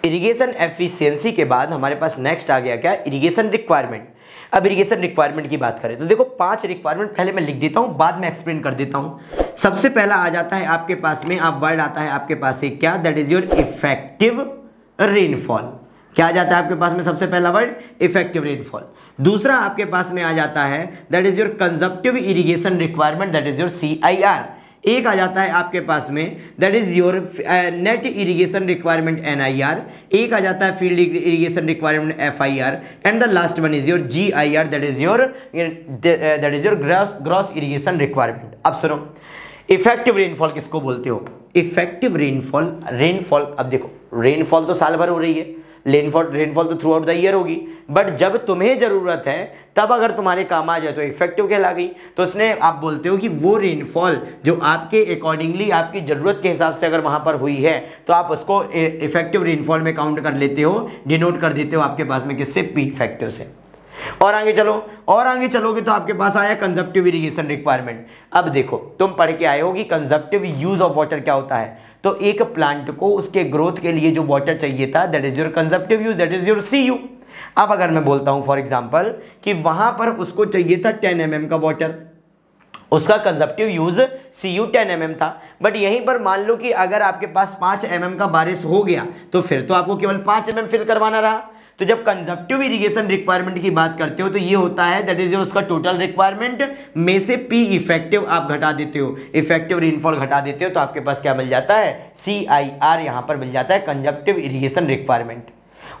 Irrigation efficiency के बाद हमारे पास नेक्स्ट आ गया क्या, इरिगेशन रिक्वायरमेंट। अब इरिगेशन रिक्वायरमेंट की बात करें तो देखो 5 रिक्वायरमेंट पहले मैं लिख देता हूं, बाद में एक्सप्लेन कर देता हूं। सबसे पहला आ जाता है आपके पास में, आप वर्ड आता है आपके पास एक क्या, that is your effective rainfall. क्या आ जाता है आपके पास में, सबसे पहला वर्ड इफेक्टिव रेनफॉल। दूसरा आपके पास में आ जाता है that is your consumptive irrigation requirement, that is your CIR। एक आ जाता है आपके पास में that is your net irrigation requirement NIR। एक आ जाता है field irrigation requirement FIR and the last one is your GIR, that is your gross irrigation requirement. अब सुनो, इफेक्टिव रेनफॉल किसको बोलते हो, इफेक्टिव रेनफॉल अब देखो रेनफॉल तो साल भर हो रही है, रेनफॉल तो थ्रू आउट द ईयर होगी, बट जब तुम्हें जरूरत है तब अगर तुम्हारे काम आ जाए तो इफेक्टिव कहला गई। तो उसने आप बोलते हो कि वो रेनफॉल जो आपके अकॉर्डिंगली आपकी जरूरत के हिसाब से अगर वहां पर हुई है तो आप उसको इफेक्टिव रेनफॉल में काउंट कर लेते हो, डिनोट कर देते हो आपके पास में किससे, P इफेक्टिव से। और आगे चलो, और आगे चलोगे तो आपके पास आया कंजप्टिव इरिगेशन रिक्वायरमेंट। अब देखो तुम पढ़ के आए हो कि कंजप्टिव यूज ऑफ वाटर क्या होता है, तो एक प्लांट को उसके ग्रोथ के लिए जो वाटर चाहिए था that is your consumptive use, that is your CU। अब अगर मैं बोलता हूं फॉर एग्जांपल कि वहां पर उसको चाहिए था 10 mm का वाटर, उसका कंजप्टिव यूज CU 10 mm था, बट यहीं पर मान लो कि अगर आपके पास 5 mm का बारिश हो गया तो फिर तो आपको केवल 5 mm फिल करवाना रहा। तो जब कंजप्टिव इरिगेशन रिक्वायरमेंट की बात करते हो तो ये होता है दैट इज उसका टोटल रिक्वायरमेंट में से P इफेक्टिव आप घटा देते हो, इफेक्टिव रेनफॉल घटा देते हो, तो आपके पास क्या मिल जाता है, CIR यहां पर मिल जाता है, कंजप्टिव इरिगेशन रिक्वायरमेंट।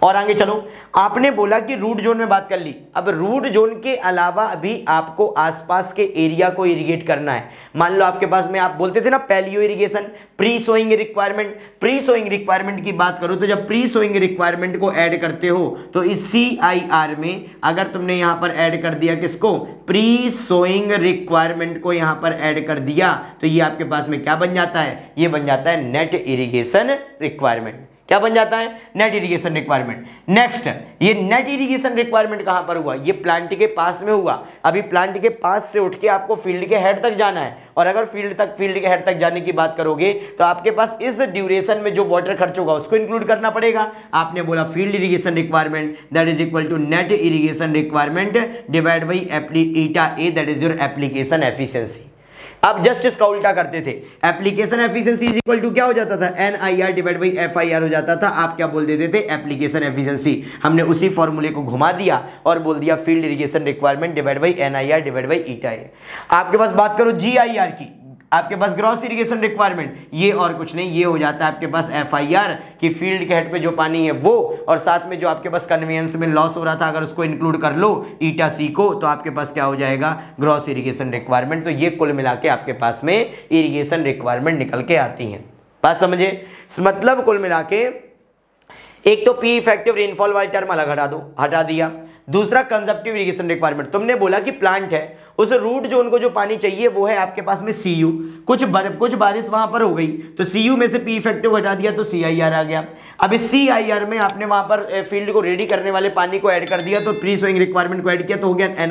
और आगे चलो, आपने बोला कि रूट जोन में बात कर ली। अब रूट जोन के अलावा अभी आपको आसपास के एरिया को इरिगेट करना है। मान लो आपके पास में आप बोलते थे ना पैलियो irrigation, pre sowing requirement. Pre sowing requirement की बात करो तो जब प्री सोइंग रिक्वायरमेंट को ऐड करते हो तो इस CIR में अगर तुमने यहां पर ऐड कर दिया किसको, प्री सोइंग रिक्वायरमेंट को यहां पर ऐड कर दिया तो ये आपके पास में क्या बन जाता है, ये बन जाता है नेट इरिगेशन रिक्वायरमेंट। क्या बन जाता है, नेट इरिगेशन रिक्वायरमेंट। नेक्स्ट, ये नेट इरिगेशन रिक्वायरमेंट कहां पर हुआ, ये प्लांट के पास में हुआ। अभी प्लांट के पास से उठ के आपको फील्ड के हेड तक जाना है, और अगर फील्ड के हेड तक जाने की बात करोगे तो आपके पास इस ड्यूरेशन में जो वाटर खर्च होगा उसको इंक्लूड करना पड़ेगा। आपने बोला field irrigation requirement that is equal to net irrigation requirement divide by eta A, that is your application efficiency. अब जस्ट इसका उल्टा करते थे, application efficiency is equal to क्या हो जाता था, NIR डिवाइड बाई FIR हो जाता था। आप क्या बोल देते थे, एप्लीकेशन एफिशिएंसी। हमने उसी फॉर्मूले को घुमा दिया और बोल दिया field irrigation requirement divide by NIR divide by eta a. आपके पास बात करो GIR की, आपके पास ग्रॉस इरिगेशन रिक्वायरमेंट, ये और कुछ नहीं, ये हो जाता है आपके पास FIR कि फील्ड के हेड पे जो पानी है वो, और साथ में जो आपके पास कन्वेंस में लॉस हो रहा था अगर उसको इंक्लूड कर लो ईटा C को, तो आपके पास क्या हो जाएगा, ग्रॉस इरिगेशन रिक्वायरमेंट। तो ये कुल मिला के आपके पास में इरिगेशन रिक्वायरमेंट निकल के आती है। बात समझे, मतलब कुल मिला के एक तो P इफेक्टिव रेनफॉल वाली टर्म अलग हटा दिया। दूसरा कंजप्टिव इरिगेशन रिक्वायरमेंट, तुमने बोला कि प्लांट है, उस रूट जोन को जो पानी चाहिए वो है आपके पास में CU, कुछ बारिश वहां पर हो गई तो CU में से P इफेक्टिव हटा दिया तो CIR आ गया। अब इस CIR में आपने वहां पर फील्ड को रेडी करने वाले पानी को ऐड कर दिया तो प्री सोइंग रिक्वायरमेंट को ऐड किया तो हो गया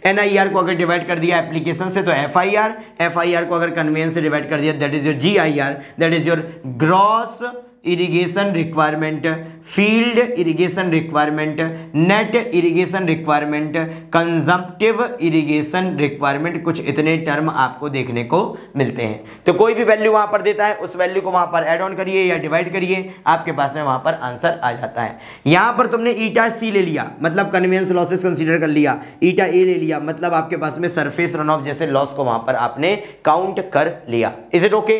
NIR को अगर डिवाइड कर दिया एप्लीकेशन से तो FIR को अगर कन्वेंस से डिवाइड कर दिया that is your GIR, that is your gross irrigation requirement, field irrigation requirement, net irrigation requirement, consumptive irrigation requirement. कुछ इतने टर्म आपको देखने को मिलते हैं। तो कोई भी वैल्यू वहां पर देता है उस वैल्यू को वहां पर ऐड ऑन करिए या डिवाइड करिए, आपके पास में वहां पर आंसर आ जाता है। यहां पर तुमने ईटा C ले लिया मतलब कन्वेंस लॉसेस कंसीडर कर लिया, ईटा A ले लिया मतलब आपके पास में सरफेस रन ऑफ जैसे लॉस को वहां पर आपने काउंट कर लिया। Is it okay?